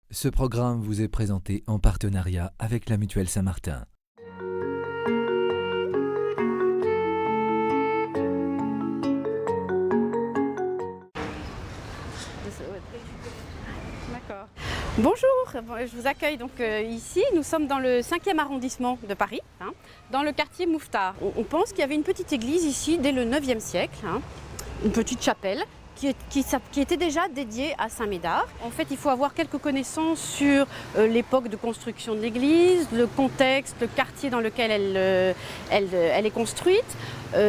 Ce programme vous est présenté en partenariat avec la Mutuelle Saint-Martin. Bonjour, je vous accueille donc ici. Nous sommes dans le 5e arrondissement de Paris, dans le quartier Mouffetard. On pense qu'il y avait une petite église ici dès le 9e siècle, une petite chapelle qui était déjà dédiée à Saint-Médard. En fait, il faut avoir quelques connaissances sur l'époque de construction de l'église, le contexte, le quartier dans lequel elle est construite.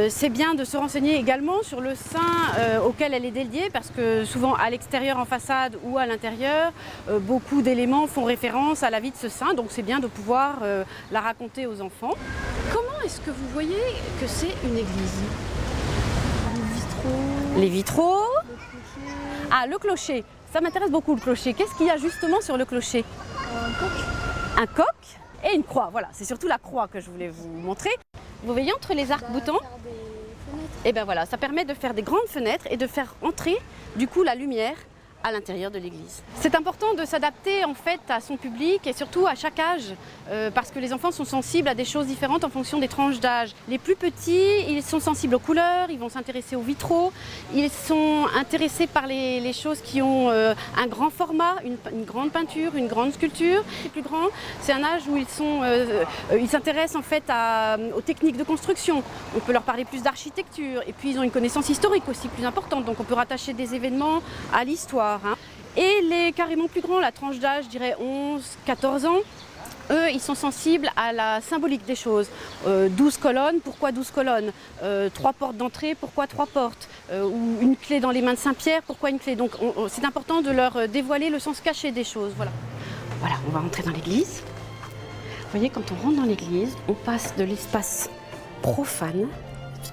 C'est bien de se renseigner également sur le saint auquel elle est dédiée, parce que souvent à l'extérieur en façade ou à l'intérieur, beaucoup d'éléments font référence à la vie de ce saint, donc c'est bien de pouvoir la raconter aux enfants. Comment est-ce que vous voyez que c'est une église ? Les vitraux. Ah, le clocher. Ça m'intéresse beaucoup, le clocher. Qu'est-ce qu'il y a justement sur le clocher ? Un coq. Un coq et une croix. Voilà, c'est surtout la croix que je voulais vous montrer. Vous voyez entre les arcs-boutants ? Et bien voilà, ça permet de faire des grandes fenêtres et de faire entrer du coup la lumière à l'intérieur de l'église. C'est important de s'adapter en fait à son public et surtout à chaque âge parce que les enfants sont sensibles à des choses différentes en fonction des tranches d'âge. Les plus petits, ils sont sensibles aux couleurs, ils vont s'intéresser aux vitraux, ils sont intéressés par les choses qui ont un grand format, une grande peinture, une grande sculpture. Les plus grands, c'est un âge où ils s'intéressent en fait aux techniques de construction. On peut leur parler plus d'architecture et puis ils ont une connaissance historique aussi plus importante, donc on peut rattacher des événements à l'histoire. Et les carrément plus grands, la tranche d'âge, je dirais 11-14 ans, eux, ils sont sensibles à la symbolique des choses. 12 colonnes, pourquoi 12 colonnes 3 portes d'entrée, pourquoi 3 portes ou une clé dans les mains de Saint-Pierre, pourquoi une clé. Donc c'est important de leur dévoiler le sens caché des choses. Voilà, on va entrer dans l'église. Vous voyez, quand on rentre dans l'église, on passe de l'espace profane,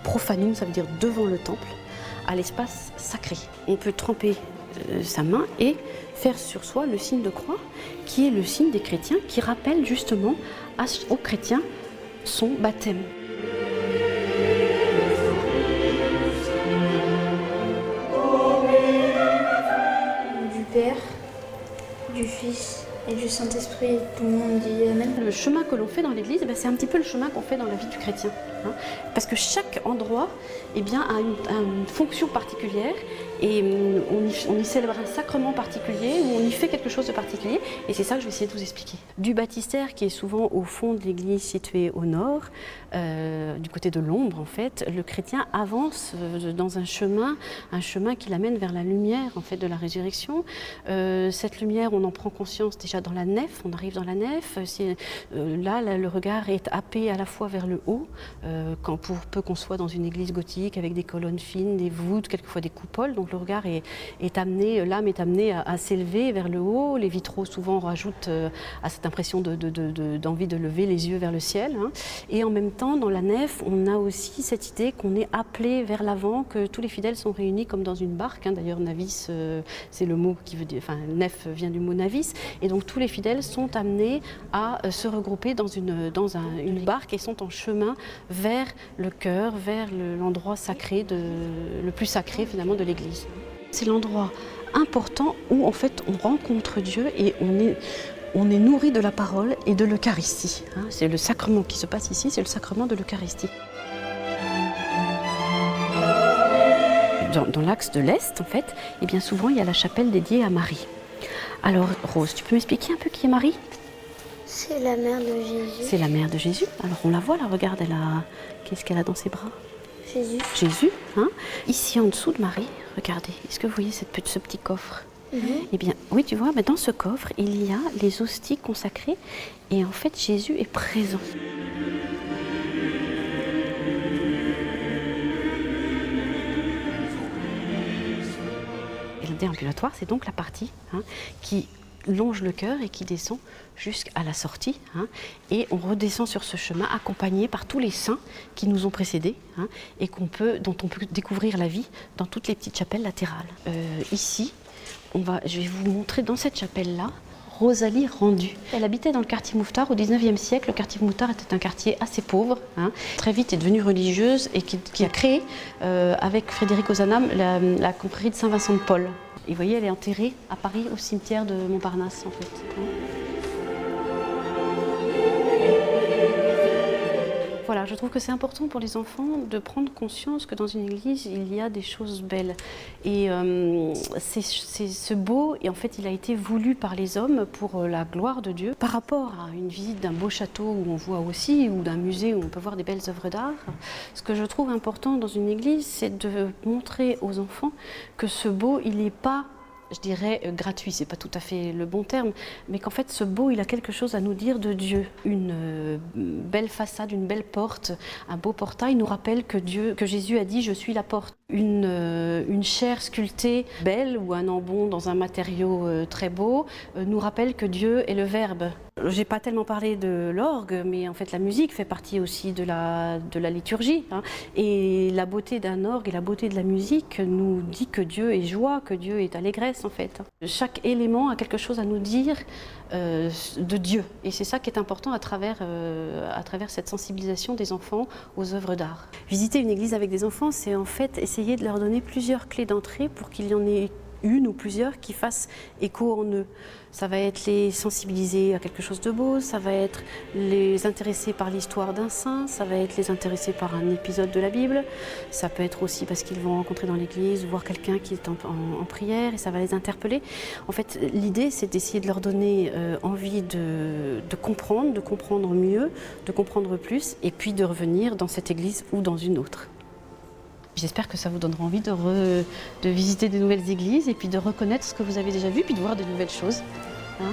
profanum, ça veut dire devant le temple, à l'espace sacré. On peut tremper sa main et faire sur soi le signe de croix, qui est le signe des chrétiens, qui rappelle justement aux chrétiens son baptême. Du Père, du Fils et du Saint-Esprit, tout le monde dit Amen. Le chemin que l'on fait dans l'église, c'est un petit peu le chemin qu'on fait dans la vie du chrétien. Parce que chaque endroit a une fonction particulière et on y célèbre un sacrement particulier, ou on y fait quelque chose de particulier, et c'est ça que je vais essayer de vous expliquer. Du baptistère, qui est souvent au fond de l'église située au nord, du côté de l'ombre en fait, le chrétien avance dans un chemin qui l'amène vers la lumière en fait de la résurrection. Cette lumière, on en prend conscience déjà dans la nef, on arrive dans la nef, là le regard est happé à la fois vers le haut, pour peu qu'on soit dans une église gothique avec des colonnes fines, des voûtes, quelquefois des coupoles, donc le regard est amené, l'âme est amenée à s'élever vers le haut. Les vitraux souvent rajoutent à cette impression d'envie de lever les yeux vers le ciel. Et en même temps, dans la nef, on a aussi cette idée qu'on est appelé vers l'avant, que tous les fidèles sont réunis comme dans une barque. D'ailleurs, navis, c'est le mot qui veut dire, nef vient du mot navis, et donc tous les fidèles sont amenés à se regrouper dans une barque et sont en chemin vers le cœur, vers l'endroit sacré, le plus sacré finalement de l'église. C'est l'endroit important où en fait on rencontre Dieu et on est nourri de la parole et de l'Eucharistie. C'est le sacrement qui se passe ici, c'est le sacrement de l'Eucharistie. Dans l'axe de l'Est, en fait, et bien souvent il y a la chapelle dédiée à Marie. Alors Rose, tu peux m'expliquer un peu qui est Marie ? C'est la mère de Jésus. C'est la mère de Jésus. Alors on la voit là, regarde, qu'est-ce qu'elle a dans ses bras ? Jésus. Jésus. Ici en dessous de Marie, regardez, est-ce que vous voyez ce petit coffre ? Eh bien, oui, tu vois, dans ce coffre, il y a les hosties consacrées et en fait, Jésus est présent. Et le déambulatoire, c'est donc la partie qui longe le cœur et qui descend jusqu'à la sortie. Et on redescend sur ce chemin accompagné par tous les saints qui nous ont précédés et dont on peut découvrir la vie dans toutes les petites chapelles latérales. Ici, je vais vous montrer dans cette chapelle-là Rosalie Rendu. Elle habitait dans le quartier Mouffetard au 19e siècle. Le quartier Mouffetard était un quartier assez pauvre. Très vite est devenue religieuse et qui a créé, avec Frédéric Ozanam, la confrérie de Saint-Vincent de Paul. Et vous voyez, elle est enterrée à Paris, au cimetière de Montparnasse, en fait. Voilà, je trouve que c'est important pour les enfants de prendre conscience que dans une église, il y a des choses belles. Et c'est ce beau, et en fait, il a été voulu par les hommes pour la gloire de Dieu. Par rapport à une visite d'un beau château où on voit aussi, ou d'un musée où on peut voir des belles œuvres d'art, ce que je trouve important dans une église, c'est de montrer aux enfants que ce beau, il n'est pas, je dirais, gratuit, c'est pas tout à fait le bon terme, mais qu'en fait ce beau, il a quelque chose à nous dire de Dieu. Une belle façade, une belle porte, un beau portail nous rappelle que Jésus a dit « je suis la porte ». Une chaire sculptée belle ou un ambon dans un matériau très beau nous rappelle que Dieu est le Verbe. J'ai pas tellement parlé de l'orgue, mais en fait la musique fait partie aussi de la liturgie. Hein. Et la beauté d'un orgue et la beauté de la musique nous dit que Dieu est joie, que Dieu est allégresse en fait. Chaque élément a quelque chose à nous dire de Dieu. Et c'est ça qui est important à travers cette sensibilisation des enfants aux œuvres d'art. Visiter une église avec des enfants, c'est en fait essayer de leur donner plusieurs clés d'entrée pour qu'il y en ait une ou plusieurs qui fassent écho en eux. Ça va être les sensibiliser à quelque chose de beau, ça va être les intéresser par l'histoire d'un saint, ça va être les intéresser par un épisode de la Bible, ça peut être aussi parce qu'ils vont rencontrer dans l'église, voir quelqu'un qui est en prière et ça va les interpeller. En fait, l'idée c'est d'essayer de leur donner envie de comprendre mieux, de comprendre plus et puis de revenir dans cette église ou dans une autre. J'espère que ça vous donnera envie de visiter de nouvelles églises et puis de reconnaître ce que vous avez déjà vu, puis de voir de nouvelles choses. Hein.